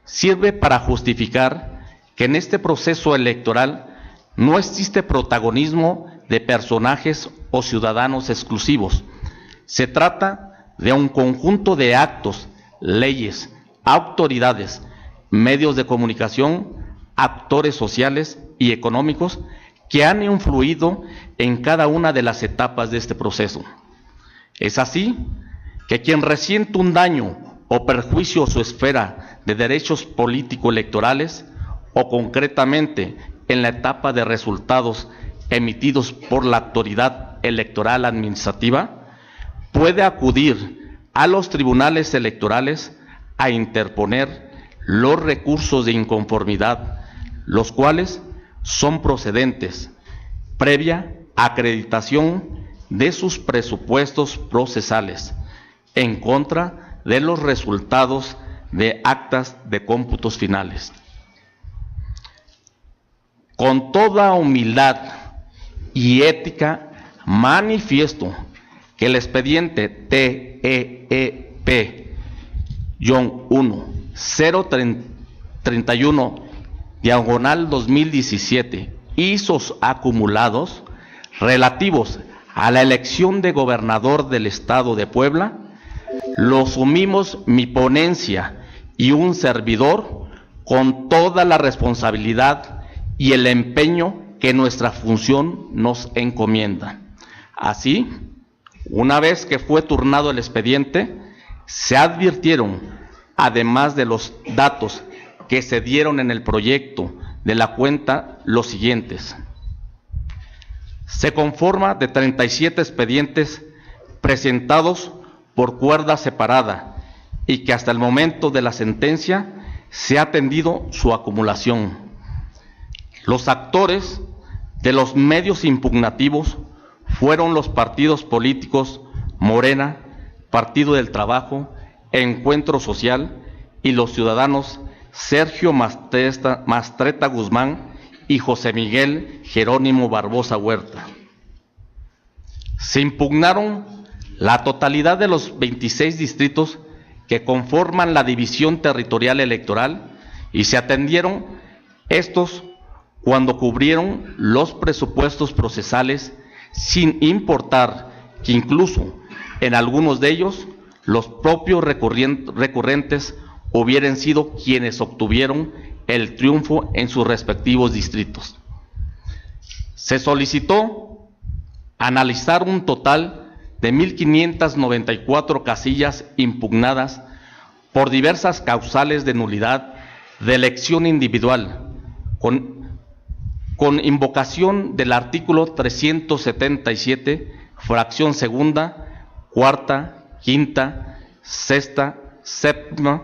sirve para justificar que en este proceso electoral no existe protagonismo de personajes o ciudadanos exclusivos. Se trata de un conjunto de actos, leyes, autoridades, medios de comunicación, actores sociales y económicos que han influido en cada una de las etapas de este proceso. Es así que quien resiente un daño o perjuicio a su esfera de derechos político-electorales, o concretamente en la etapa de resultados emitidos por la autoridad electoral administrativa, puede acudir a los tribunales electorales a interponer los recursos de inconformidad, los cuales son procedentes, previa acreditación de sus presupuestos procesales, en contra de los resultados de actas de cómputos finales. Con toda humildad y ética manifiesto que el expediente TEP-1-031-2017, ISOs acumulados relativos a la elección de gobernador del Estado de Puebla, lo asumimos mi ponencia y un servidor con toda la responsabilidad y el empeño que nuestra función nos encomienda. Así, una vez que fue turnado el expediente, se advirtieron, además de los datos que se dieron en el proyecto de la cuenta, los siguientes. Se conforma de 37 expedientes presentados por cuerda separada y que hasta el momento de la sentencia se ha atendido su acumulación. Los actores de los medios impugnativos fueron los partidos políticos Morena, Partido del Trabajo, Encuentro Social y los ciudadanos Sergio Mastreta Guzmán y José Miguel Jerónimo Barbosa Huerta. Se impugnaron la totalidad de los 26 distritos que conforman la división territorial electoral y se atendieron estos cuando cubrieron los presupuestos procesales, sin importar que incluso en algunos de ellos los propios recurrentes hubieran sido quienes obtuvieron el triunfo en sus respectivos distritos. Se solicitó analizar un total de 1.594 casillas impugnadas por diversas causales de nulidad de elección individual, con invocación del artículo 377, fracción segunda, cuarta, quinta, sexta, séptima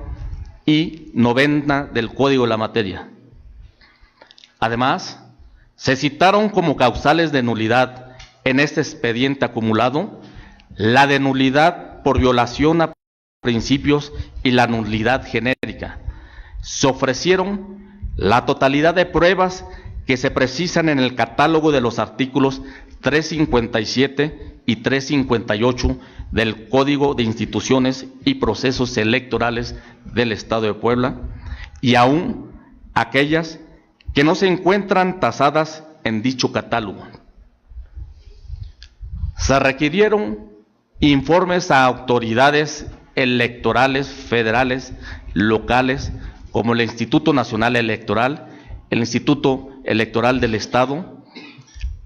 y novena del Código de la Materia. Además, se citaron como causales de nulidad en este expediente acumulado la de nulidad por violación a principios y la nulidad genérica. Se ofrecieron la totalidad de pruebas que se precisan en el catálogo de los artículos 357 y 358 del Código de Instituciones y Procesos Electorales del Estado de Puebla, y aún aquellas que no se encuentran tasadas en dicho catálogo. Se requirieron informes a autoridades electorales federales, locales, como el Instituto Nacional Electoral, el Instituto Electoral del Estado,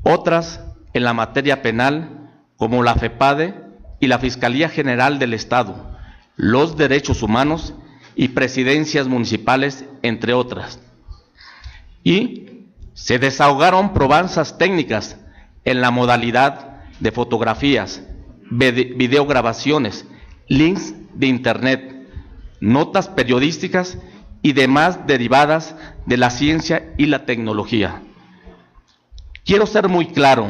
otras en la materia penal, como la FEPADE y la Fiscalía General del Estado, los derechos humanos y presidencias municipales, entre otras. Y se desahogaron probanzas técnicas en la modalidad de fotografías, videograbaciones, links de internet, notas periodísticas y demás derivadas de la ciencia y la tecnología. Quiero ser muy claro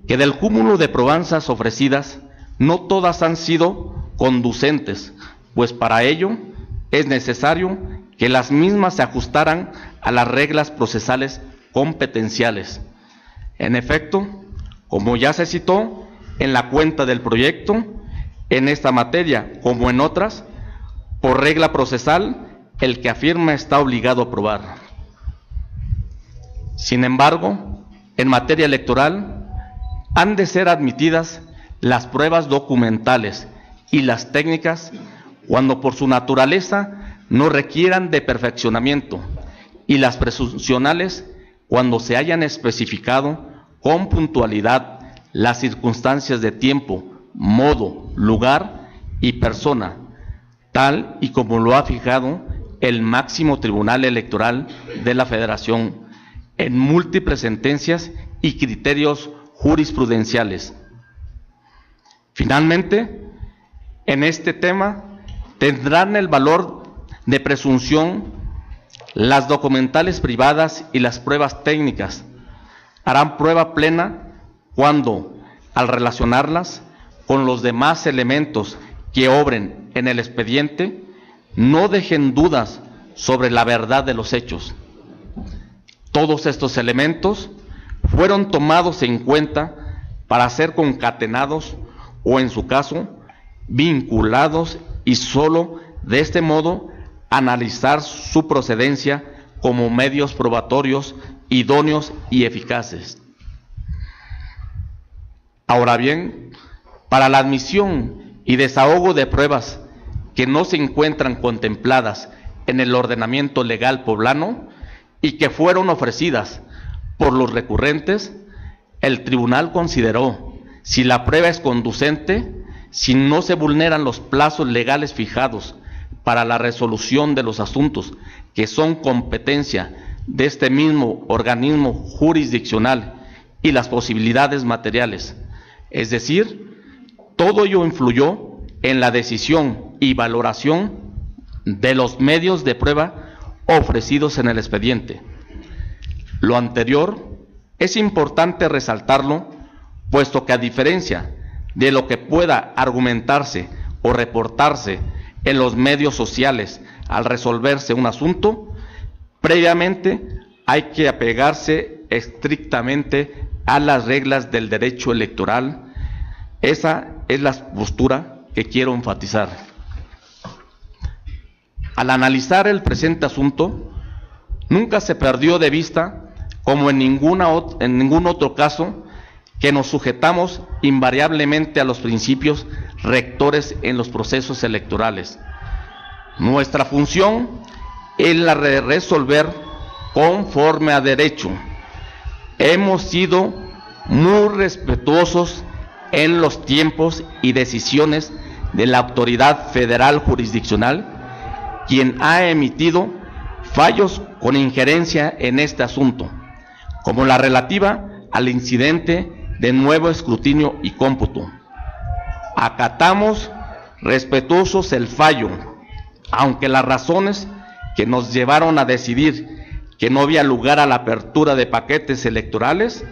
que del cúmulo de probanzas ofrecidas, no todas han sido conducentes, pues para ello es necesario que las mismas se ajustaran a las reglas procesales competenciales. En efecto, como ya se citó en la cuenta del proyecto, en esta materia, como en otras, por regla procesal, el que afirma está obligado a probar. Sin embargo, en materia electoral, han de ser admitidas las pruebas documentales y las técnicas cuando por su naturaleza no requieran de perfeccionamiento, y las presuncionales cuando se hayan especificado con puntualidad las circunstancias de tiempo, modo, lugar y persona, tal y como lo ha fijado el máximo Tribunal Electoral de la Federación en múltiples sentencias y criterios jurisprudenciales. Finalmente, en este tema tendrán el valor de presunción las documentales privadas y las pruebas técnicas. Harán prueba plena cuando, al relacionarlas con los demás elementos que obren en el expediente, no dejen dudas sobre la verdad de los hechos. Todos estos elementos fueron tomados en cuenta para ser concatenados o, en su caso, vinculados, y sólo de este modo analizar su procedencia como medios probatorios idóneos y eficaces. Ahora bien, para la admisión y desahogo de pruebas que no se encuentran contempladas en el ordenamiento legal poblano y que fueron ofrecidas por los recurrentes, el tribunal consideró si la prueba es conducente, si no se vulneran los plazos legales fijados para la resolución de los asuntos que son competencia de este mismo organismo jurisdiccional y las posibilidades materiales. Es decir, todo ello influyó en la decisión y valoración de los medios de prueba ofrecidos en el expediente. Lo anterior es importante resaltarlo, puesto que a diferencia de lo que pueda argumentarse o reportarse en los medios sociales al resolverse un asunto, previamente hay que apegarse estrictamente a las reglas del derecho electoral. Esa es la postura que quiero enfatizar. Al analizar el presente asunto, nunca se perdió de vista, como en ningún otro caso, que nos sujetamos invariablemente a los principios rectores en los procesos electorales. Nuestra función es la de resolver conforme a derecho. Hemos sido muy respetuosos en los tiempos y decisiones de la autoridad federal jurisdiccional, quien ha emitido fallos con injerencia en este asunto, como la relativa al incidente de nuevo escrutinio y cómputo. Acatamos respetuosos el fallo, aunque las razones que nos llevaron a decidir que no había lugar a la apertura de paquetes electorales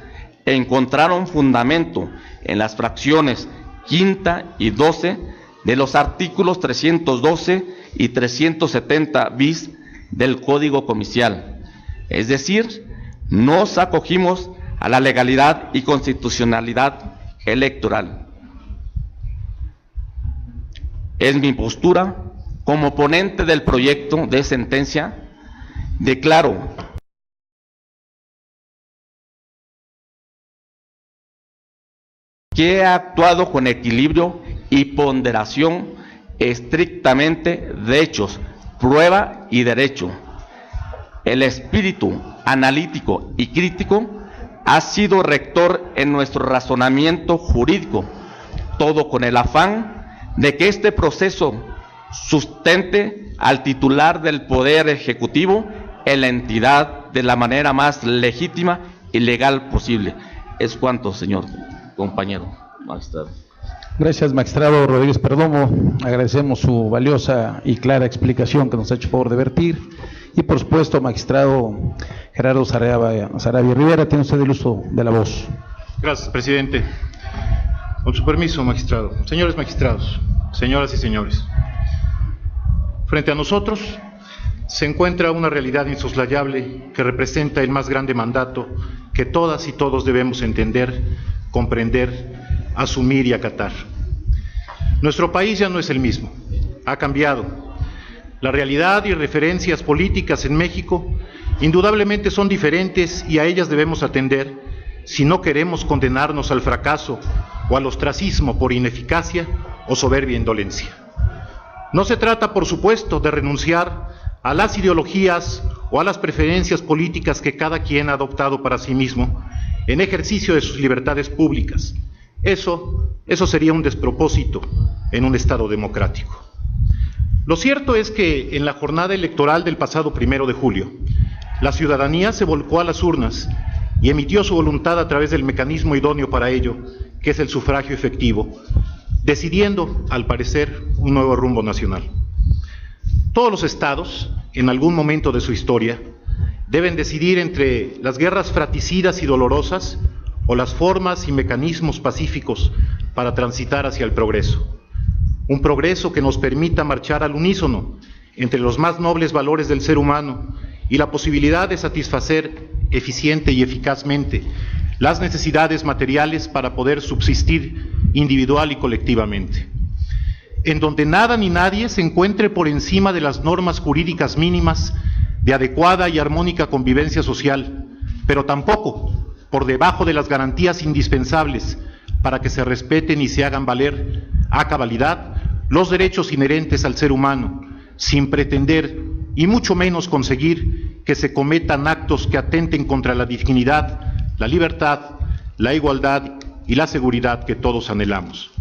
encontraron fundamento en las fracciones quinta y 12 de los artículos 312 y 370 bis del Código Comicial. Es decir, nos acogimos a la legalidad y constitucionalidad electoral. Es mi postura como ponente del proyecto de sentencia. Declaro que he actuado con equilibrio y ponderación estrictamente de hechos, prueba y derecho. El espíritu analítico y crítico ha sido rector en nuestro razonamiento jurídico, todo con el afán de que este proceso sustente al titular del Poder Ejecutivo en la entidad de la manera más legítima y legal posible. Es cuanto, señor compañero magistrado. Gracias, magistrado Rodríguez Perdomo. Agradecemos su valiosa y clara explicación que nos ha hecho favor de vertir. Y por supuesto, magistrado Gerardo Sarabia Rivera, tiene usted el uso de la voz. Gracias, presidente. Con su permiso, magistrado. Señores magistrados, señoras y señores, frente a nosotros se encuentra una realidad insoslayable que representa el más grande mandato que todas y todos debemos entender, comprender, asumir y acatar. Nuestro país ya no es el mismo, ha cambiado. La realidad y referencias políticas en México indudablemente son diferentes y a ellas debemos atender si no queremos condenarnos al fracaso o al ostracismo por ineficacia o soberbia indolencia. No se trata, por supuesto, de renunciar a las ideologías o a las preferencias políticas que cada quien ha adoptado para sí mismo en ejercicio de sus libertades públicas. Eso sería un despropósito en un Estado democrático. Lo cierto es que en la jornada electoral del pasado 1 de julio, la ciudadanía se volcó a las urnas y emitió su voluntad a través del mecanismo idóneo para ello, que es el sufragio efectivo, decidiendo, al parecer, un nuevo rumbo nacional. Todos los estados, en algún momento de su historia, deben decidir entre las guerras fratricidas y dolorosas o las formas y mecanismos pacíficos para transitar hacia el progreso. Un progreso que nos permita marchar al unísono entre los más nobles valores del ser humano y la posibilidad de satisfacer eficiente y eficazmente las necesidades materiales para poder subsistir individual y colectivamente, en donde nada ni nadie se encuentre por encima de las normas jurídicas mínimas de adecuada y armónica convivencia social, pero tampoco por debajo de las garantías indispensables para que se respeten y se hagan valer a cabalidad los derechos inherentes al ser humano, sin pretender y mucho menos conseguir que se cometan actos que atenten contra la dignidad, la libertad, la igualdad y la seguridad que todos anhelamos.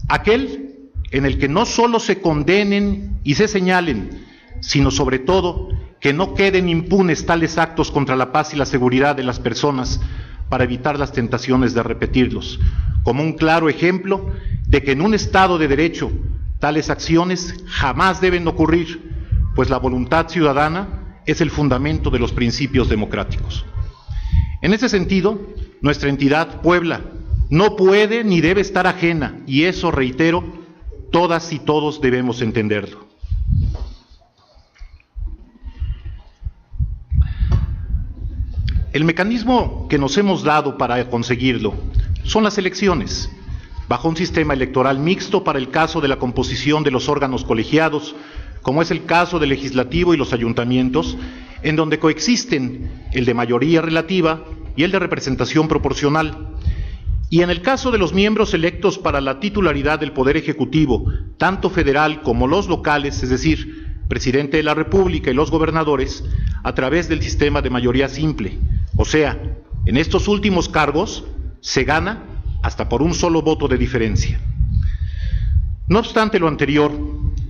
Aquel en el que no solo se condenen y se señalen, sino sobre todo que no queden impunes tales actos contra la paz y la seguridad de las personas para evitar las tentaciones de repetirlos, como un claro ejemplo de que en un Estado de Derecho tales acciones jamás deben ocurrir, pues la voluntad ciudadana es el fundamento de los principios democráticos. En ese sentido, nuestra entidad, Puebla, no puede ni debe estar ajena, y eso, reitero, todas y todos debemos entenderlo. El mecanismo que nos hemos dado para conseguirlo son las elecciones, bajo un sistema electoral mixto para el caso de la composición de los órganos colegiados, como es el caso del legislativo y los ayuntamientos, en donde coexisten el de mayoría relativa y el de representación proporcional. Y en el caso de los miembros electos para la titularidad del Poder Ejecutivo, tanto federal como los locales, es decir, presidente de la República y los gobernadores, a través del sistema de mayoría simple. O sea, en estos últimos cargos se gana hasta por un solo voto de diferencia. No obstante lo anterior,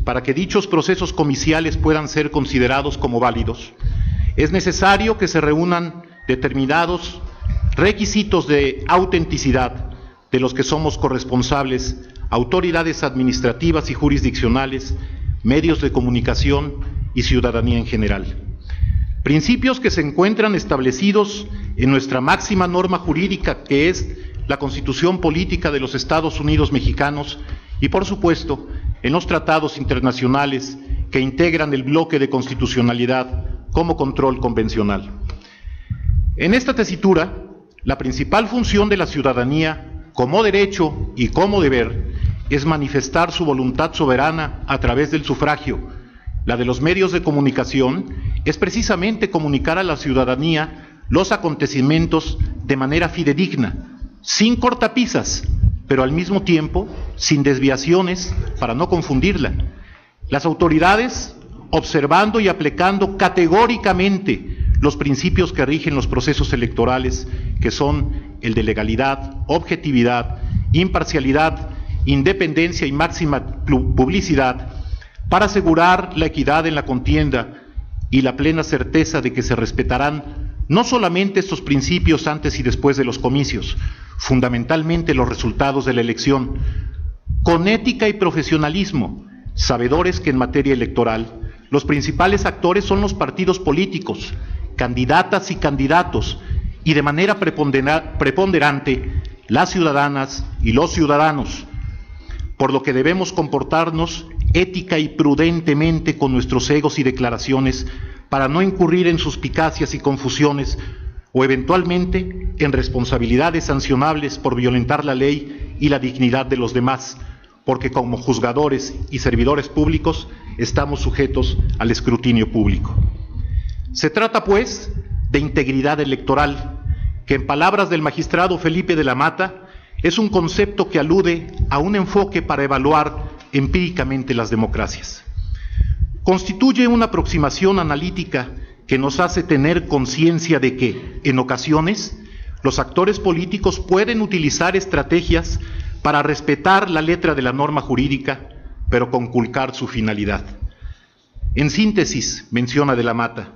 para que dichos procesos comiciales puedan ser considerados como válidos, es necesario que se reúnan determinados requisitos de autenticidad de los que somos corresponsables, autoridades administrativas y jurisdiccionales, medios de comunicación y ciudadanía en general. Principios que se encuentran establecidos en nuestra máxima norma jurídica, que es la Constitución Política de los Estados Unidos Mexicanos, y por supuesto en los tratados internacionales que integran el bloque de constitucionalidad como control convencional. En esta tesitura, la principal función de la ciudadanía, como derecho y como deber, es manifestar su voluntad soberana a través del sufragio. La de los medios de comunicación es precisamente comunicar a la ciudadanía los acontecimientos de manera fidedigna, sin cortapisas, pero al mismo tiempo sin desviaciones para no confundirla. Las autoridades, observando y aplicando categóricamente los principios que rigen los procesos electorales, que son el de legalidad, objetividad, imparcialidad, independencia y máxima publicidad, para asegurar la equidad en la contienda y la plena certeza de que se respetarán no solamente estos principios antes y después de los comicios, fundamentalmente los resultados de la elección, con ética y profesionalismo, sabedores que en materia electoral los principales actores son los partidos políticos, candidatas y candidatos, y de manera preponderante las ciudadanas y los ciudadanos, por lo que debemos comportarnos ética y prudentemente con nuestros egos y declaraciones para no incurrir en suspicacias y confusiones o eventualmente en responsabilidades sancionables por violentar la ley y la dignidad de los demás, porque como juzgadores y servidores públicos estamos sujetos al escrutinio público. Se trata, pues, de integridad electoral, que en palabras del magistrado Felipe de la Mata, es un concepto que alude a un enfoque para evaluar empíricamente las democracias. Constituye una aproximación analítica que nos hace tener conciencia de que, en ocasiones, los actores políticos pueden utilizar estrategias para respetar la letra de la norma jurídica, pero conculcar su finalidad. En síntesis, menciona de la Mata,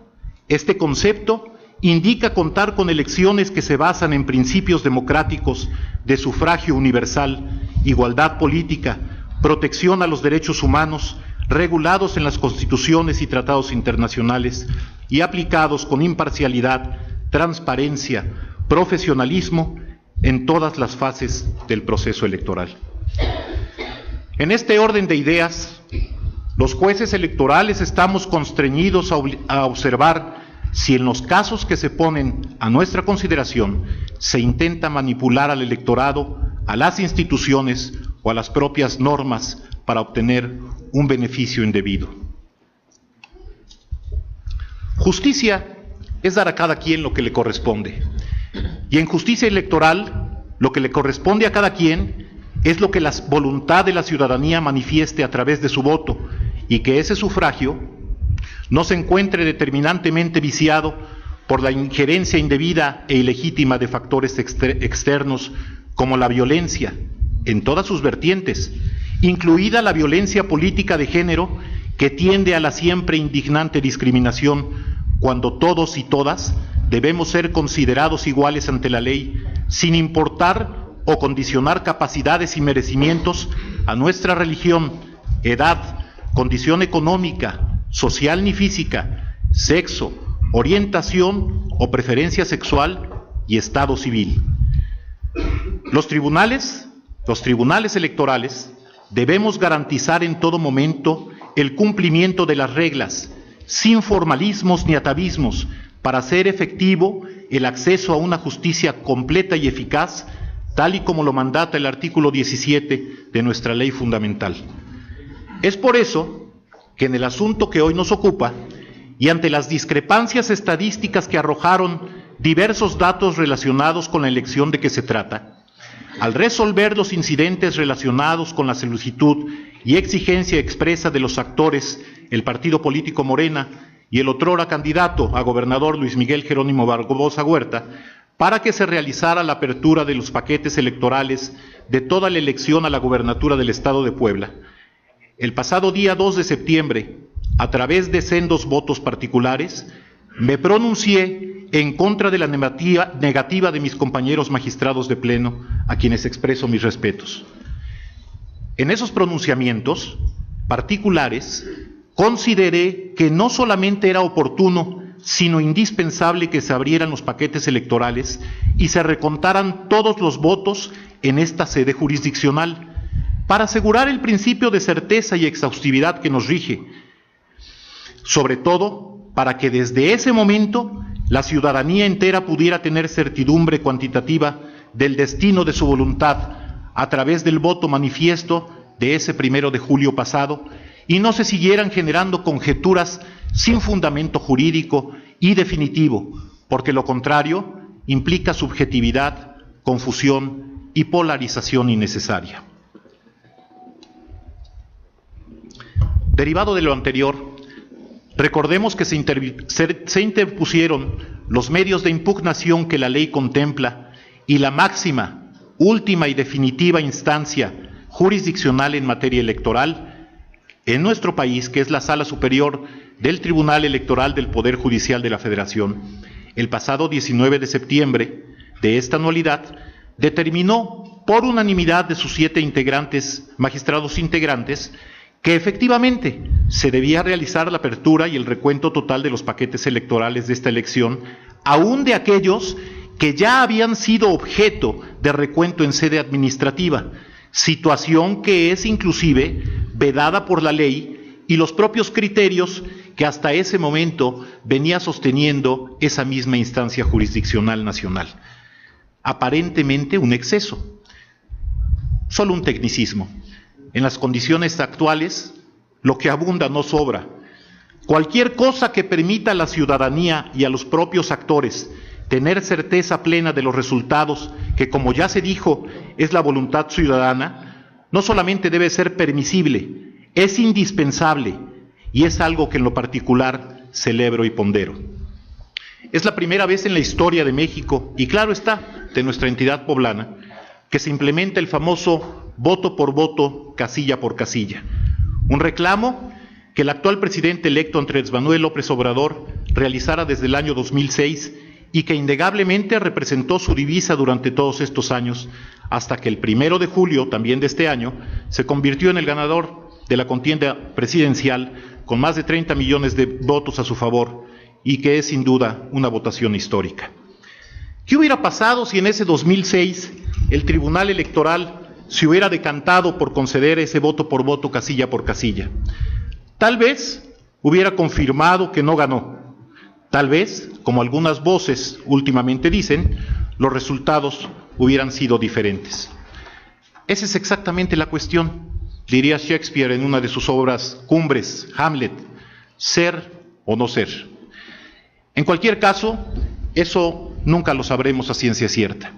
este concepto indica contar con elecciones que se basan en principios democráticos de sufragio universal, igualdad política, protección a los derechos humanos, regulados en las constituciones y tratados internacionales y aplicados con imparcialidad, transparencia, profesionalismo en todas las fases del proceso electoral. En este orden de ideas, los jueces electorales estamos constreñidos a observar si en los casos que se ponen a nuestra consideración se intenta manipular al electorado, a las instituciones o a las propias normas para obtener un beneficio indebido. Justicia es dar a cada quien lo que le corresponde. Y en justicia electoral, lo que le corresponde a cada quien es lo que la voluntad de la ciudadanía manifieste a través de su voto, y que ese sufragio no se encuentre determinantemente viciado por la injerencia indebida e ilegítima de factores externos como la violencia, en todas sus vertientes, incluida la violencia política de género que tiende a la siempre indignante discriminación, cuando todos y todas debemos ser considerados iguales ante la ley, sin importar o condicionar capacidades y merecimientos a nuestra religión, edad, condición económica, social ni física, sexo, orientación o preferencia sexual y estado civil. Los tribunales electorales debemos garantizar en todo momento el cumplimiento de las reglas, sin formalismos ni atavismos, para hacer efectivo el acceso a una justicia completa y eficaz, tal y como lo mandata el artículo 17 de nuestra ley fundamental. Es por eso que en el asunto que hoy nos ocupa, y ante las discrepancias estadísticas que arrojaron diversos datos relacionados con la elección de que se trata, al resolver los incidentes relacionados con la solicitud y exigencia expresa de los actores, el partido político Morena y el otrora candidato a gobernador Luis Miguel Jerónimo Barbosa Huerta, para que se realizara la apertura de los paquetes electorales de toda la elección a la gubernatura del Estado de Puebla, el pasado día 2 de septiembre, a través de sendos votos particulares, me pronuncié en contra de la negativa de mis compañeros magistrados de pleno, a quienes expreso mis respetos. En esos pronunciamientos particulares, consideré que no solamente era oportuno, sino indispensable que se abrieran los paquetes electorales y se recontaran todos los votos en esta sede jurisdiccional, para asegurar el principio de certeza y exhaustividad que nos rige, sobre todo para que desde ese momento la ciudadanía entera pudiera tener certidumbre cuantitativa del destino de su voluntad a través del voto manifiesto de ese 1 de julio pasado, y no se siguieran generando conjeturas sin fundamento jurídico y definitivo, porque lo contrario implica subjetividad, confusión y polarización innecesaria. Derivado de lo anterior, recordemos que se interpusieron los medios de impugnación que la ley contempla y la máxima, última y definitiva instancia jurisdiccional en materia electoral en nuestro país, que es la Sala Superior del Tribunal Electoral del Poder Judicial de la Federación. El pasado 19 de septiembre de esta anualidad, determinó por unanimidad de sus 7 magistrados integrantes, que efectivamente se debía realizar la apertura y el recuento total de los paquetes electorales de esta elección, aún de aquellos que ya habían sido objeto de recuento en sede administrativa, situación que es inclusive vedada por la ley y los propios criterios que hasta ese momento venía sosteniendo esa misma instancia jurisdiccional nacional. Aparentemente un exceso, solo un tecnicismo. En las condiciones actuales, lo que abunda no sobra. Cualquier cosa que permita a la ciudadanía y a los propios actores tener certeza plena de los resultados, que como ya se dijo, es la voluntad ciudadana, no solamente debe ser permisible, es indispensable y es algo que en lo particular celebro y pondero. Es la primera vez en la historia de México, y claro está, de nuestra entidad poblana, que se implementa el famoso voto por voto, casilla por casilla. Un reclamo que el actual presidente electo Andrés Manuel López Obrador realizara desde el año 2006 y que innegablemente representó su divisa durante todos estos años, hasta que el 1 de julio, también de este año, se convirtió en el ganador de la contienda presidencial con más de 30 millones de votos a su favor, y que es sin duda una votación histórica. ¿Qué hubiera pasado si en ese 2006 el Tribunal Electoral se hubiera decantado por conceder ese voto por voto, casilla por casilla? Tal vez hubiera confirmado que no ganó. Tal vez, como algunas voces últimamente dicen, los resultados hubieran sido diferentes. Esa es exactamente la cuestión, diría Shakespeare en una de sus obras cumbres, Hamlet, ser o no ser. En cualquier caso, eso nunca lo sabremos a ciencia cierta.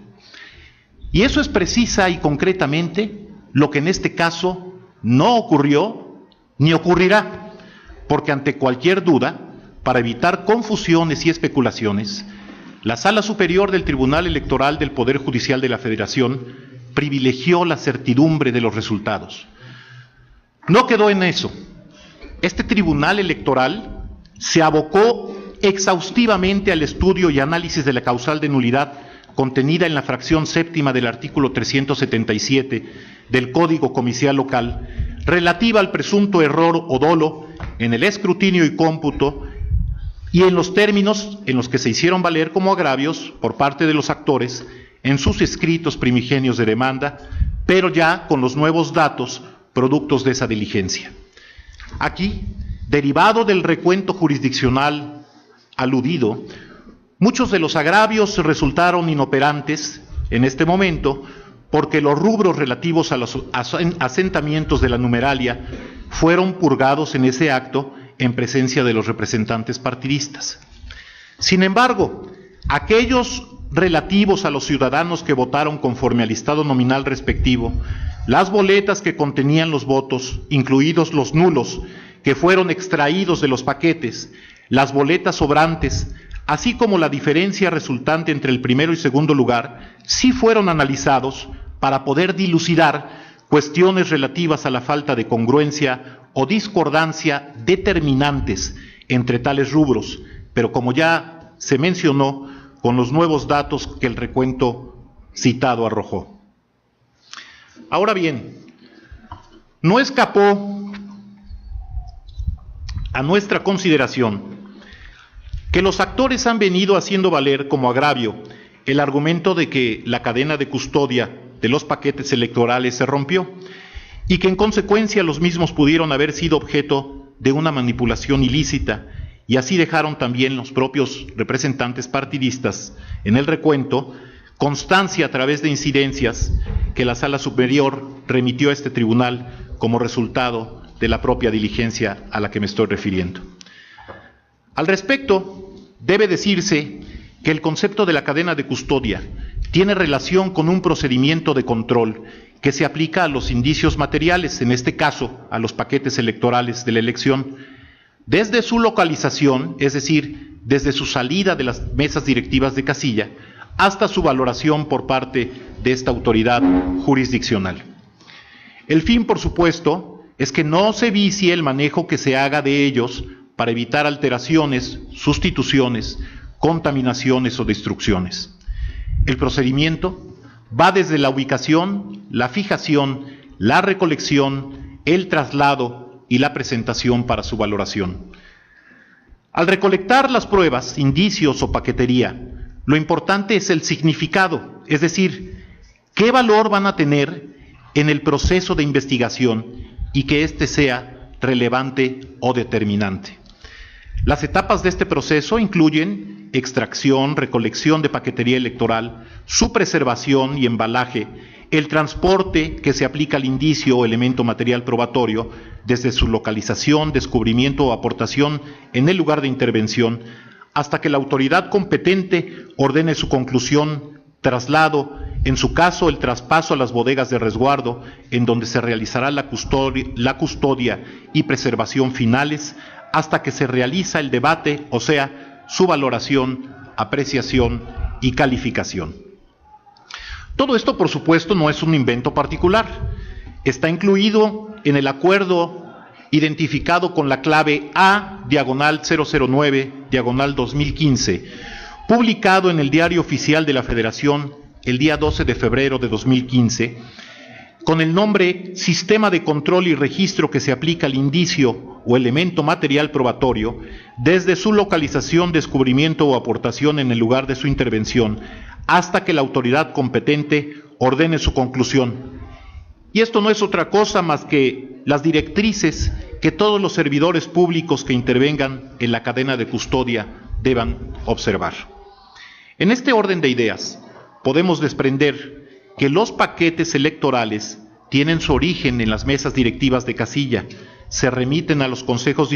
Y eso es precisa y concretamente lo que en este caso no ocurrió ni ocurrirá, porque ante cualquier duda, para evitar confusiones y especulaciones, la Sala Superior del Tribunal Electoral del Poder Judicial de la Federación privilegió la certidumbre de los resultados. No quedó en eso. Este Tribunal Electoral se abocó exhaustivamente al estudio y análisis de la causal de nulidad contenida en la fracción séptima del artículo 377 del Código Comicial Local, relativa al presunto error o dolo en el escrutinio y cómputo y en los términos en los que se hicieron valer como agravios por parte de los actores en sus escritos primigenios de demanda, pero ya con los nuevos datos productos de esa diligencia. Aquí, derivado del recuento jurisdiccional aludido, muchos de los agravios resultaron inoperantes en este momento porque los rubros relativos a los asentamientos de la numeralia fueron purgados en ese acto en presencia de los representantes partidistas. Sin embargo, aquellos relativos a los ciudadanos que votaron conforme al listado nominal respectivo, las boletas que contenían los votos, incluidos los nulos, que fueron extraídos de los paquetes, las boletas sobrantes, así como la diferencia resultante entre el primero y segundo lugar, sí fueron analizados para poder dilucidar cuestiones relativas a la falta de congruencia o discordancia determinantes entre tales rubros, pero como ya se mencionó, con los nuevos datos que el recuento citado arrojó. Ahora bien, no escapó a nuestra consideración que los actores han venido haciendo valer como agravio el argumento de que la cadena de custodia de los paquetes electorales se rompió y que en consecuencia los mismos pudieron haber sido objeto de una manipulación ilícita, y así dejaron también los propios representantes partidistas en el recuento constancia a través de incidencias que la Sala Superior remitió a este tribunal como resultado de la propia diligencia a la que me estoy refiriendo. Al respecto, debe decirse que el concepto de la cadena de custodia tiene relación con un procedimiento de control que se aplica a los indicios materiales, en este caso a los paquetes electorales de la elección, desde su localización, es decir, desde su salida de las mesas directivas de casilla, hasta su valoración por parte de esta autoridad jurisdiccional. El fin, por supuesto, es que no se vicie el manejo que se haga de ellos para evitar alteraciones, sustituciones, contaminaciones o destrucciones. El procedimiento va desde la ubicación, la fijación, la recolección, el traslado y la presentación para su valoración. Al recolectar las pruebas, indicios o paquetería, lo importante es el significado, es decir, qué valor van a tener en el proceso de investigación y que éste sea relevante o determinante. Las etapas de este proceso incluyen extracción, recolección de paquetería electoral, su preservación y embalaje, el transporte que se aplica al indicio o elemento material probatorio desde su localización, descubrimiento o aportación en el lugar de intervención hasta que la autoridad competente ordene su conclusión, traslado, en su caso el traspaso a las bodegas de resguardo, en donde se realizará la custodia y preservación finales, hasta que se realiza el debate, o sea, su valoración, apreciación y calificación. Todo esto, por supuesto, no es un invento particular. Está incluido en el acuerdo identificado con la clave A/009/2015, publicado en el Diario Oficial de la Federación el día 12 de febrero de 2015, con el nombre Sistema de Control y Registro que se aplica al indicio o elemento material probatorio desde su localización, descubrimiento o aportación en el lugar de su intervención hasta que la autoridad competente ordene su conclusión. Y esto no es otra cosa más que las directrices que todos los servidores públicos que intervengan en la cadena de custodia deban observar. En este orden de ideas, podemos desprender que los paquetes electorales tienen su origen en las mesas directivas de casilla, se remiten a los consejos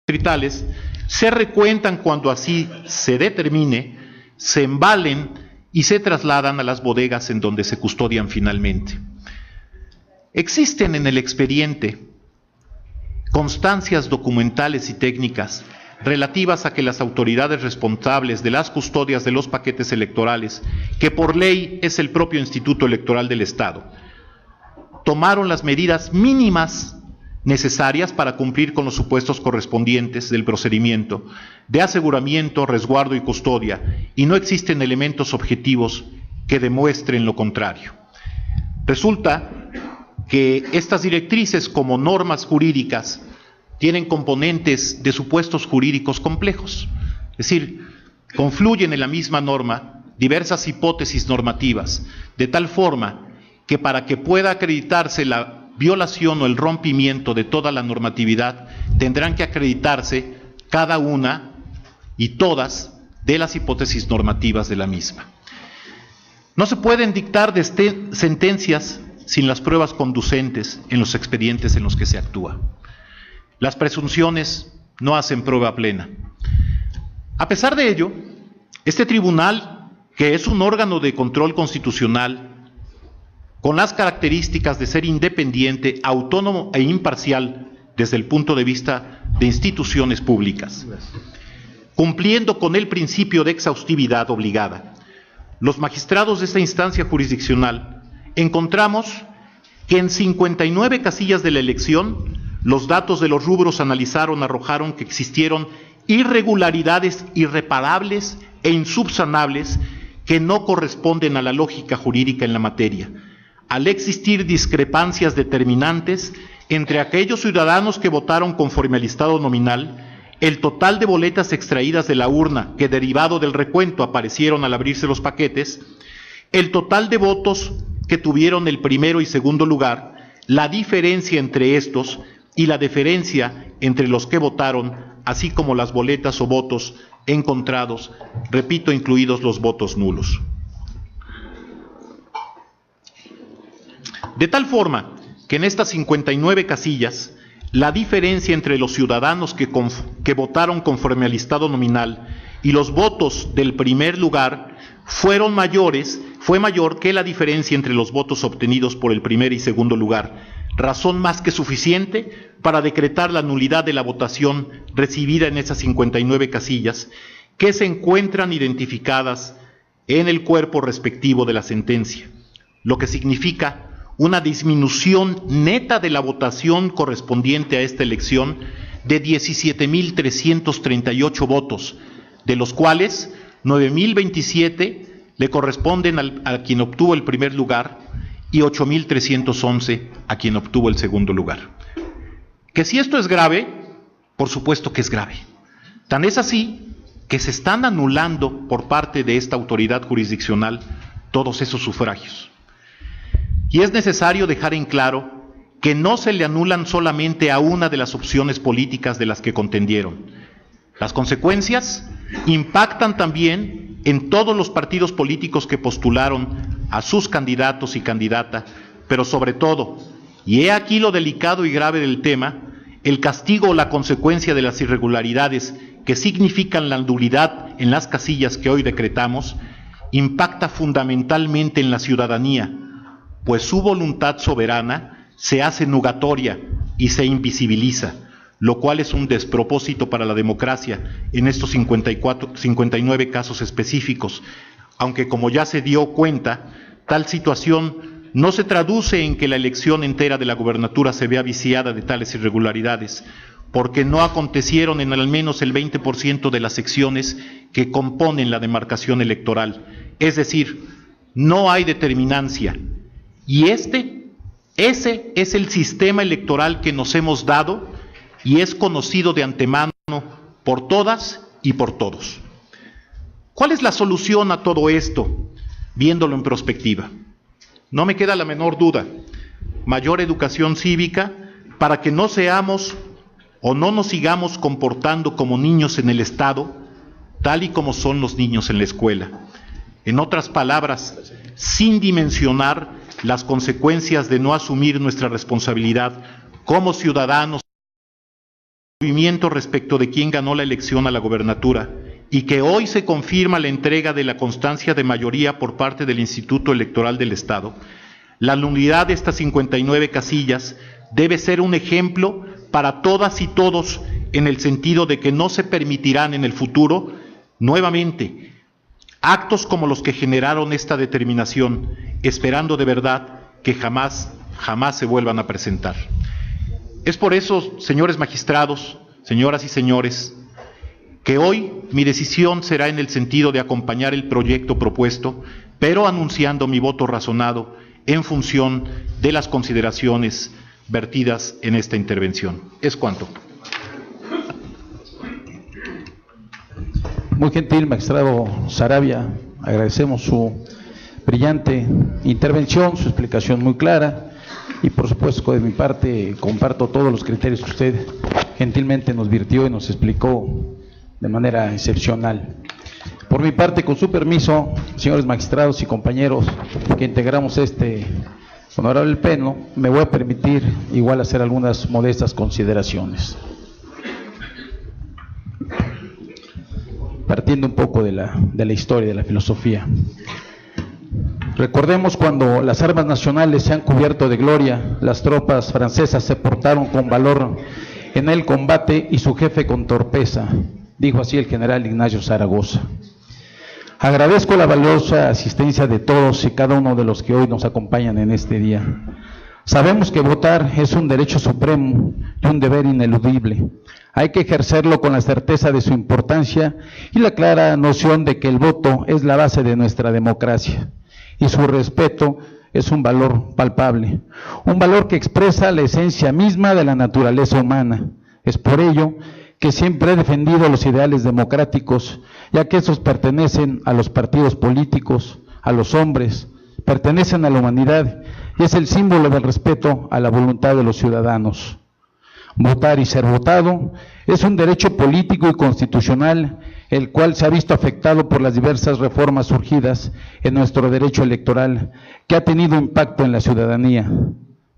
distritales, se recuentan cuando así se determine, se embalen y se trasladan a las bodegas en donde se custodian finalmente. Existen en el expediente constancias documentales y técnicas relativas a que las autoridades responsables de las custodias de los paquetes electorales, que por ley es el propio Instituto Electoral del Estado, tomaron las medidas mínimas necesarias para cumplir con los supuestos correspondientes del procedimiento de aseguramiento, resguardo y custodia, y no existen elementos objetivos que demuestren lo contrario. Resulta que estas directrices, como normas jurídicas, tienen componentes de supuestos jurídicos complejos, es decir, confluyen en la misma norma diversas hipótesis normativas, de tal forma que para que pueda acreditarse la violación o el rompimiento de toda la normatividad, tendrán que acreditarse cada una y todas de las hipótesis normativas de la misma. No se pueden dictar sentencias sin las pruebas conducentes en los expedientes en los que se actúa. Las presunciones no hacen prueba plena. A pesar de ello, este tribunal, que es un órgano de control constitucional, con las características de ser independiente, autónomo e imparcial desde el punto de vista de instituciones públicas, cumpliendo con el principio de exhaustividad obligada, los magistrados de esta instancia jurisdiccional encontramos que en 59 casillas de la elección, los datos de los rubros arrojaron que existieron irregularidades irreparables e insubsanables que no corresponden a la lógica jurídica en la materia, al existir discrepancias determinantes entre aquellos ciudadanos que votaron conforme al listado nominal, el total de boletas extraídas de la urna que derivado del recuento aparecieron al abrirse los paquetes, el total de votos que tuvieron el primero y segundo lugar, la diferencia entre estos y la diferencia entre los que votaron, así como las boletas o votos encontrados, repito, incluidos los votos nulos. De tal forma que en estas 59 casillas, la diferencia entre los ciudadanos que votaron conforme al listado nominal y los votos del primer lugar fue mayor que la diferencia entre los votos obtenidos por el primer y segundo lugar, razón más que suficiente para decretar la nulidad de la votación recibida en esas 59 casillas que se encuentran identificadas en el cuerpo respectivo de la sentencia, lo que significa una disminución neta de la votación correspondiente a esta elección de 17.338 votos, de los cuales 9.027 le corresponden a quien obtuvo el primer lugar y 8.311 a quien obtuvo el segundo lugar. Que si esto es grave, por supuesto que es grave. Tan es así que se están anulando por parte de esta autoridad jurisdiccional todos esos sufragios. Y es necesario dejar en claro que no se le anulan solamente a una de las opciones políticas de las que contendieron. Las consecuencias impactan también en todos los partidos políticos que postularon a sus candidatos y candidata, pero sobre todo, y he aquí lo delicado y grave del tema, el castigo o la consecuencia de las irregularidades que significan la nulidad en las casillas que hoy decretamos, impacta fundamentalmente en la ciudadanía, pues su voluntad soberana se hace nugatoria y se invisibiliza, lo cual es un despropósito para la democracia en estos 59 casos específicos, aunque como ya se dio cuenta, tal situación no se traduce en que la elección entera de la gubernatura se vea viciada de tales irregularidades, porque no acontecieron en al menos el 20% de las secciones que componen la demarcación electoral. Es decir, no hay determinancia. Y ese es el sistema electoral que nos hemos dado y es conocido de antemano por todas y por todos. ¿Cuál es la solución a todo esto, viéndolo en perspectiva? No me queda la menor duda: mayor educación cívica para que no seamos o no nos sigamos comportando como niños en el Estado, tal y como son los niños en la escuela. En otras palabras, sin dimensionar las consecuencias de no asumir nuestra responsabilidad como ciudadanos, movimiento respecto de quién ganó la elección a la gobernatura, y que hoy se confirma la entrega de la constancia de mayoría por parte del Instituto Electoral del Estado, la nulidad de estas 59 casillas debe ser un ejemplo para todas y todos, en el sentido de que no se permitirán en el futuro, nuevamente, actos como los que generaron esta determinación, esperando de verdad que jamás se vuelvan a presentar. Es por eso, señores magistrados, señoras y señores, que hoy mi decisión será en el sentido de acompañar el proyecto propuesto, pero anunciando mi voto razonado en función de las consideraciones vertidas en esta intervención. Es cuanto. Muy gentil, magistrado Saravia, agradecemos su brillante intervención, su explicación muy clara, y por supuesto de mi parte comparto todos los criterios que usted gentilmente nos virtió y nos explicó de manera excepcional. Por mi parte, con su permiso, señores magistrados y compañeros que integramos este honorable pleno, me voy a permitir igual hacer algunas modestas consideraciones. Partiendo un poco de la historia, de la filosofía. Recordemos cuando las armas nacionales se han cubierto de gloria, las tropas francesas se portaron con valor en el combate y su jefe con torpeza, dijo así el general Ignacio Zaragoza. Agradezco la valiosa asistencia de todos y cada uno de los que hoy nos acompañan en este día. Sabemos que votar es un derecho supremo y un deber ineludible. Hay que ejercerlo con la certeza de su importancia y la clara noción de que el voto es la base de nuestra democracia y su respeto es un valor palpable, un valor que expresa la esencia misma de la naturaleza humana. Es por ello que siempre he defendido los ideales democráticos, ya que esos pertenecen a los partidos políticos, a los hombres, pertenecen a la humanidad y es el símbolo del respeto a la voluntad de los ciudadanos. Votar y ser votado es un derecho político y constitucional, el cual se ha visto afectado por las diversas reformas surgidas en nuestro derecho electoral, que ha tenido impacto en la ciudadanía.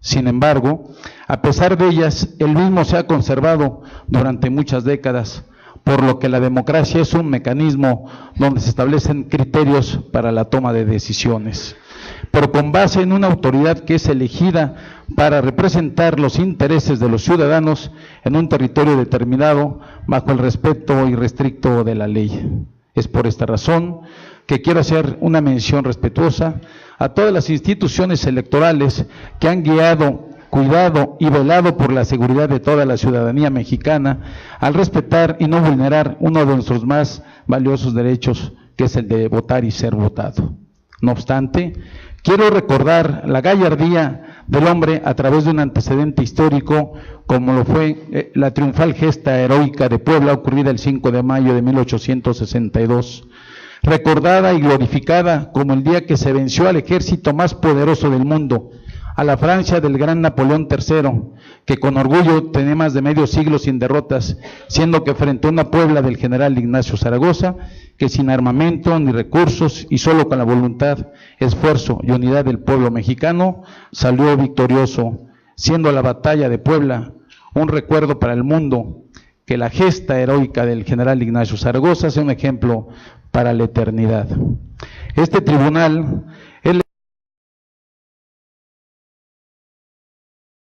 Sin embargo, a pesar de ellas, el mismo se ha conservado durante muchas décadas, por lo que la democracia es un mecanismo donde se establecen criterios para la toma de decisiones, pero con base en una autoridad que es elegida para representar los intereses de los ciudadanos en un territorio determinado bajo el respeto irrestricto de la ley. Es por esta razón que quiero hacer una mención respetuosa a todas las instituciones electorales que han guiado, cuidado y velado por la seguridad de toda la ciudadanía mexicana al respetar y no vulnerar uno de nuestros más valiosos derechos, que es el de votar y ser votado. No obstante, quiero recordar la gallardía del hombre a través de un antecedente histórico como lo fue la triunfal gesta heroica de Puebla ocurrida el 5 de mayo de 1862, recordada y glorificada como el día que se venció al ejército más poderoso del mundo, a la Francia del gran Napoleón III, que con orgullo tenía más de medio siglo sin derrotas, siendo que frente a una Puebla del general Ignacio Zaragoza, que sin armamento ni recursos y solo con la voluntad, esfuerzo y unidad del pueblo mexicano, salió victorioso, siendo la batalla de Puebla un recuerdo para el mundo, que la gesta heroica del general Ignacio Zaragoza sea un ejemplo para la eternidad. Este tribunal es la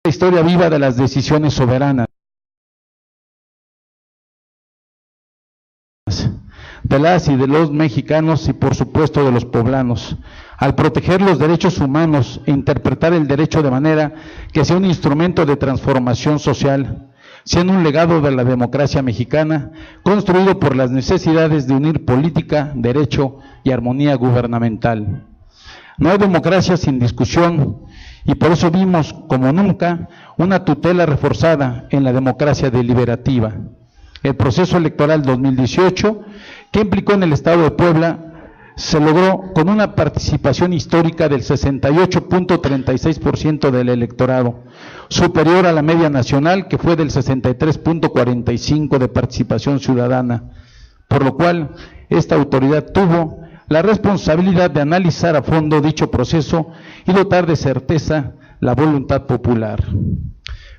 historia viva de las decisiones soberanas de las y de los mexicanos y por supuesto de los poblanos, al proteger los derechos humanos e interpretar el derecho de manera que sea un instrumento de transformación social, siendo un legado de la democracia mexicana, construido por las necesidades de unir política, derecho y armonía gubernamental. No hay democracia sin discusión, y por eso vimos, como nunca, una tutela reforzada en la democracia deliberativa. El proceso electoral 2018, que implicó en el Estado de Puebla, se logró con una participación histórica del 68.36% del electorado, superior a la media nacional, que fue del 63.45% de participación ciudadana, por lo cual esta autoridad tuvo la responsabilidad de analizar a fondo dicho proceso y dotar de certeza la voluntad popular.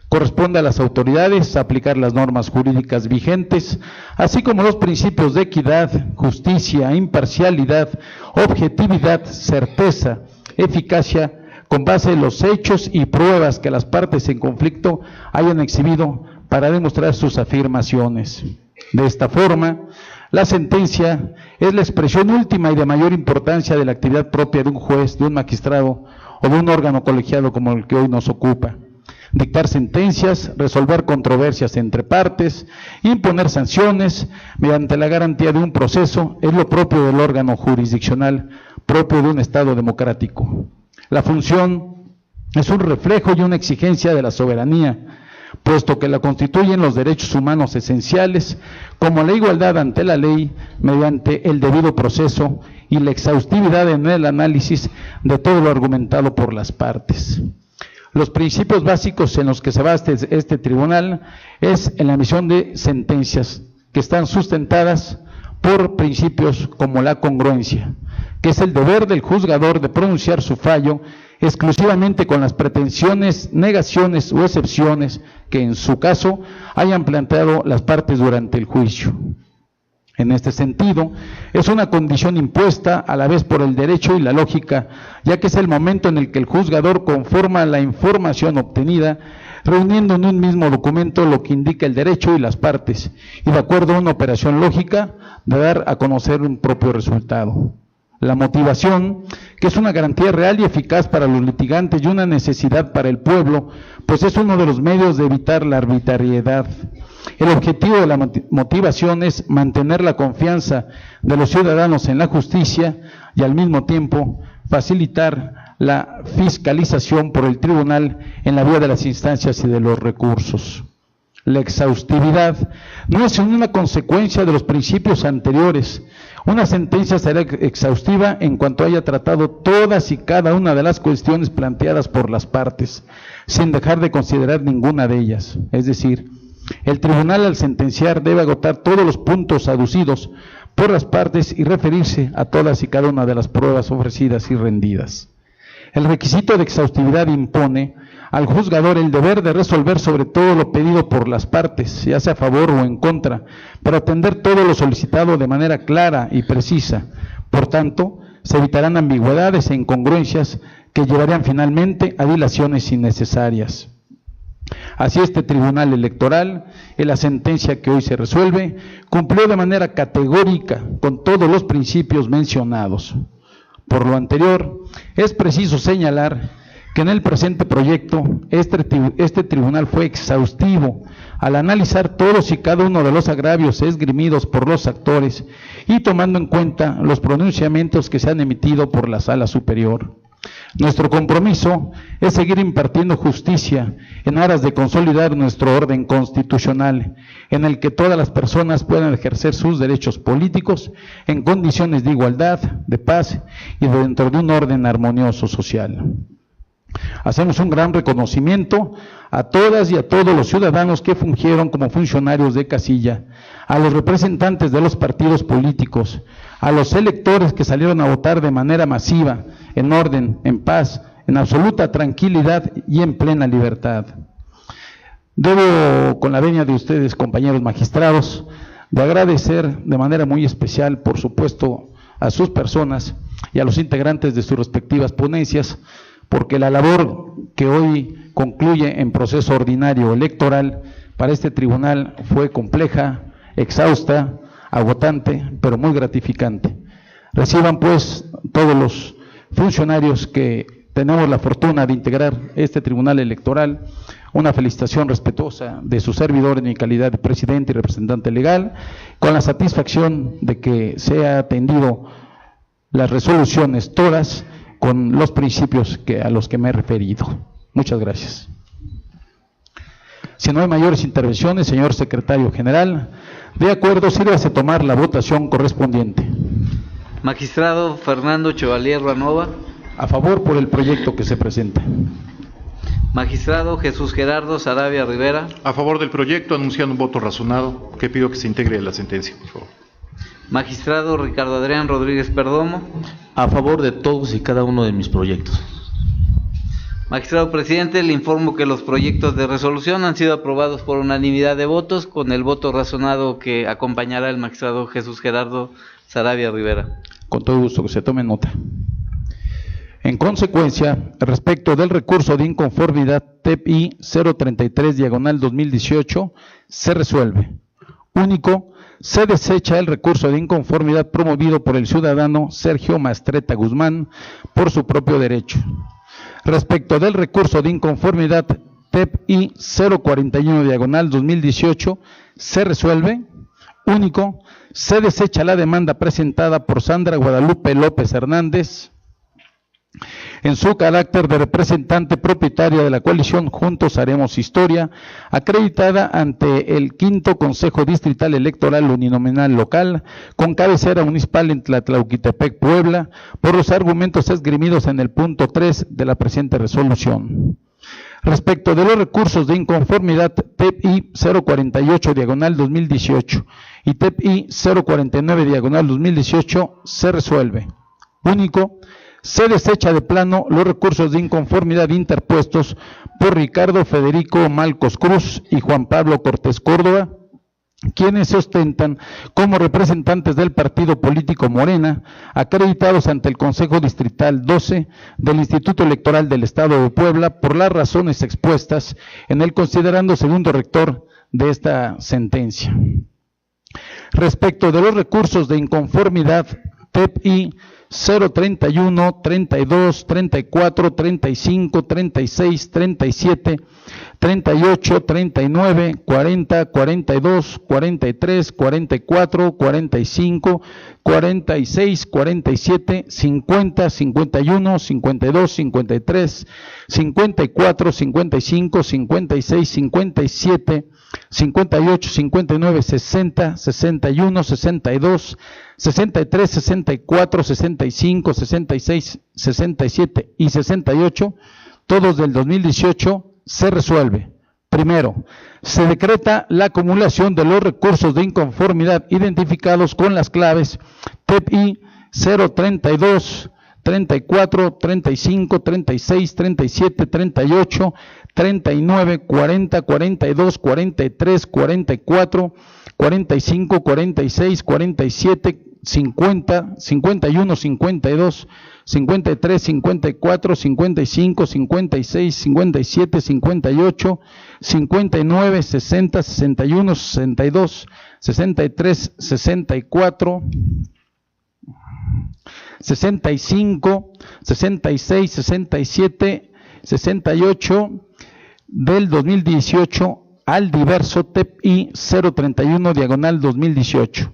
Corresponde a las autoridades aplicar las normas jurídicas vigentes, así como los principios de equidad, justicia, imparcialidad, objetividad, certeza, eficacia, con base en los hechos y pruebas que las partes en conflicto hayan exhibido para demostrar sus afirmaciones. De esta forma, la sentencia es la expresión última y de mayor importancia de la actividad propia de un juez, de un magistrado o de un órgano colegiado como el que hoy nos ocupa. Dictar sentencias, resolver controversias entre partes, imponer sanciones mediante la garantía de un proceso es lo propio del órgano jurisdiccional, propio de un Estado democrático. La función es un reflejo y una exigencia de la soberanía, puesto que la constituyen los derechos humanos esenciales, como la igualdad ante la ley mediante el debido proceso y la exhaustividad en el análisis de todo lo argumentado por las partes. Los principios básicos en los que se basa este tribunal es en la emisión de sentencias que están sustentadas por principios como la congruencia, que es el deber del juzgador de pronunciar su fallo exclusivamente con las pretensiones, negaciones o excepciones que en su caso hayan planteado las partes durante el juicio. En este sentido, es una condición impuesta a la vez por el derecho y la lógica, ya que es el momento en el que el juzgador conforma la información obtenida, reuniendo en un mismo documento lo que indica el derecho y las partes, y de acuerdo a una operación lógica, de dar a conocer un propio resultado. La motivación, que es una garantía real y eficaz para los litigantes y una necesidad para el pueblo, pues es uno de los medios de evitar la arbitrariedad. El objetivo de la motivación es mantener la confianza de los ciudadanos en la justicia y al mismo tiempo facilitar la fiscalización por el tribunal en la vía de las instancias y de los recursos. La exhaustividad no es una consecuencia de los principios anteriores. Una sentencia será exhaustiva en cuanto haya tratado todas y cada una de las cuestiones planteadas por las partes, sin dejar de considerar ninguna de ellas. Es decir, el tribunal al sentenciar debe agotar todos los puntos aducidos por las partes y referirse a todas y cada una de las pruebas ofrecidas y rendidas. El requisito de exhaustividad impone al juzgador el deber de resolver sobre todo lo pedido por las partes, ya sea a favor o en contra, pero atender todo lo solicitado de manera clara y precisa. Por tanto, se evitarán ambigüedades e incongruencias que llevarían finalmente a dilaciones innecesarias. Así este tribunal electoral, en la sentencia que hoy se resuelve, cumplió de manera categórica con todos los principios mencionados. Por lo anterior, es preciso señalar que en el presente proyecto este tribunal fue exhaustivo al analizar todos y cada uno de los agravios esgrimidos por los actores y tomando en cuenta los pronunciamientos que se han emitido por la Sala Superior. Nuestro compromiso es seguir impartiendo justicia en aras de consolidar nuestro orden constitucional, en el que todas las personas puedan ejercer sus derechos políticos en condiciones de igualdad, de paz y dentro de un orden armonioso social. Hacemos un gran reconocimiento a todas y a todos los ciudadanos que fungieron como funcionarios de casilla, a los representantes de los partidos políticos, a los electores que salieron a votar de manera masiva, en orden, en paz, en absoluta tranquilidad y en plena libertad. Debo, con la venia de ustedes, compañeros magistrados, de agradecer de manera muy especial, por supuesto, a sus personas y a los integrantes de sus respectivas ponencias, porque la labor que hoy concluye en proceso ordinario electoral para este tribunal fue compleja, exhausta, agotante, pero muy gratificante. Reciban pues todos los funcionarios que tenemos la fortuna de integrar este tribunal electoral una felicitación respetuosa de su servidor en mi calidad de presidente y representante legal, con la satisfacción de que se ha atendido las resoluciones todas con los principios a los que me he referido. Muchas gracias. Si no hay mayores intervenciones, señor secretario general, de acuerdo, sírvase tomar la votación correspondiente. Magistrado Fernando Chevalier Ranova. A favor por el proyecto que se presenta. Magistrado Jesús Gerardo Saravia Rivera. A favor del proyecto, anunciando un voto razonado, que pido que se integre la sentencia, por favor. Magistrado Ricardo Adrián Rodríguez Perdomo. A favor de todos y cada uno de mis proyectos. Magistrado presidente, le informo que los proyectos de resolución han sido aprobados por unanimidad de votos, con el voto razonado que acompañará el magistrado Jesús Gerardo Saravia Rivera. Con todo gusto, que se tome nota. En consecuencia, respecto del recurso de inconformidad TEP-I 033/2018, se resuelve. Único, se desecha el recurso de inconformidad promovido por el ciudadano Sergio Mastretta Guzmán por su propio derecho. Respecto del recurso de inconformidad TEP-I 041/2018, se resuelve. Único, se desecha la demanda presentada por Sandra Guadalupe López Hernández en su carácter de representante propietaria de la coalición Juntos Haremos Historia, acreditada ante el 5º Consejo Distrital Electoral Uninominal Local, con cabecera municipal en Tlatlauquitepec, Puebla, por los argumentos esgrimidos en el punto 3 de la presente resolución. Respecto de los recursos de inconformidad TEP-I 048/2018 y TEP-I 049/2018, se resuelve. Único, se desecha de plano los recursos de inconformidad interpuestos por Ricardo Federico Malcos Cruz y Juan Pablo Cortés Córdoba, quienes se ostentan como representantes del partido político Morena, acreditados ante el Consejo Distrital 12 del Instituto Electoral del Estado de Puebla, por las razones expuestas en el considerando segundo rector de esta sentencia. Respecto de los recursos de inconformidad TEP-I 031, 32, 34, 35, 36, 37, 38, 39, 40, 42, 43, 44, 45, 46, 47, 50, 51, 52, 53, 54, 55, 56, 57, 58, 59, 60, 61, 62, 63, 64, 65, 66, 67 y 68, todos del 2018, se resuelve. Primero, se decreta la acumulación de los recursos de inconformidad identificados con las claves TEP-I 032, 34, 35, 36, 37, 38, 39, 40, 42, 43, 44, 45, 46, 47, 50, 51, 52, 53, 54, 55, 56, 57, 58, 59, 60, 61, 62, 63, 64, 65, 66, 67, 68 del 2018 al diverso TEP-I 031/2018.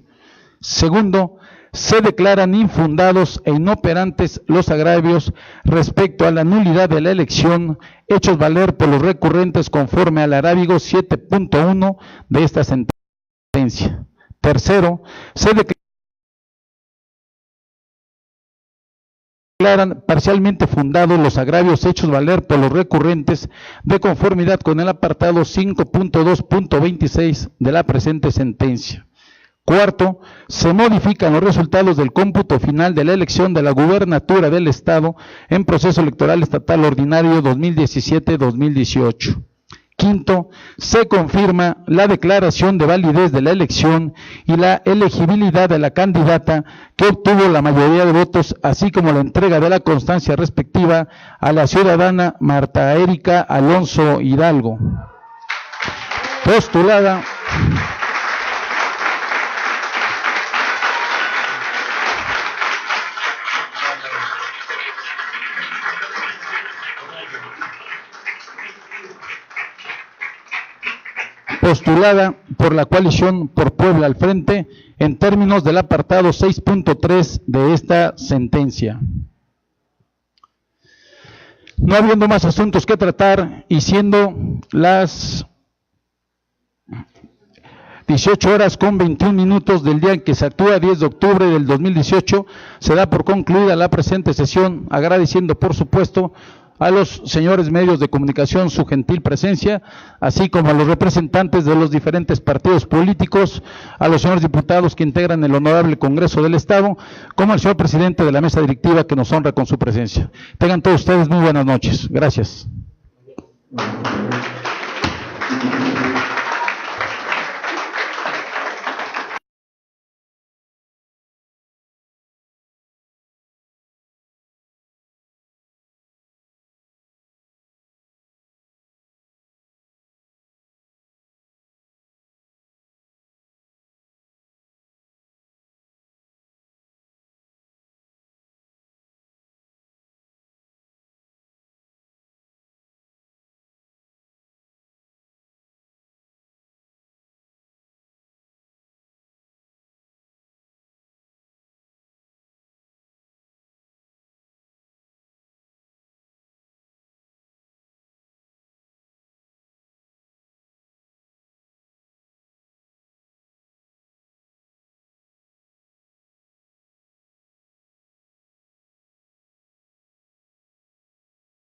Segundo, se declaran infundados e inoperantes los agravios respecto a la nulidad de la elección hechos valer por los recurrentes conforme al arábigo 7.1 de esta sentencia. Tercero, se declara declaran parcialmente fundados los agravios hechos valer por los recurrentes de conformidad con el apartado 5.2.26 de la presente sentencia. Cuarto, se modifican los resultados del cómputo final de la elección de la gubernatura del Estado en proceso electoral estatal ordinario 2017-2018. Quinto, se confirma la declaración de validez de la elección y la elegibilidad de la candidata que obtuvo la mayoría de votos, así como la entrega de la constancia respectiva a la ciudadana Marta Erika Alonso Hidalgo, postulada por la coalición Por Puebla al Frente en términos del apartado 6.3 de esta sentencia. No habiendo más asuntos que tratar y siendo las 18:21 del día en que se actúa, 10 de octubre del 2018, se da por concluida la presente sesión, agradeciendo por supuesto a los señores medios de comunicación su gentil presencia, así como a los representantes de los diferentes partidos políticos, a los señores diputados que integran el Honorable Congreso del Estado, como al señor presidente de la mesa directiva que nos honra con su presencia. Tengan todos ustedes muy buenas noches. Gracias.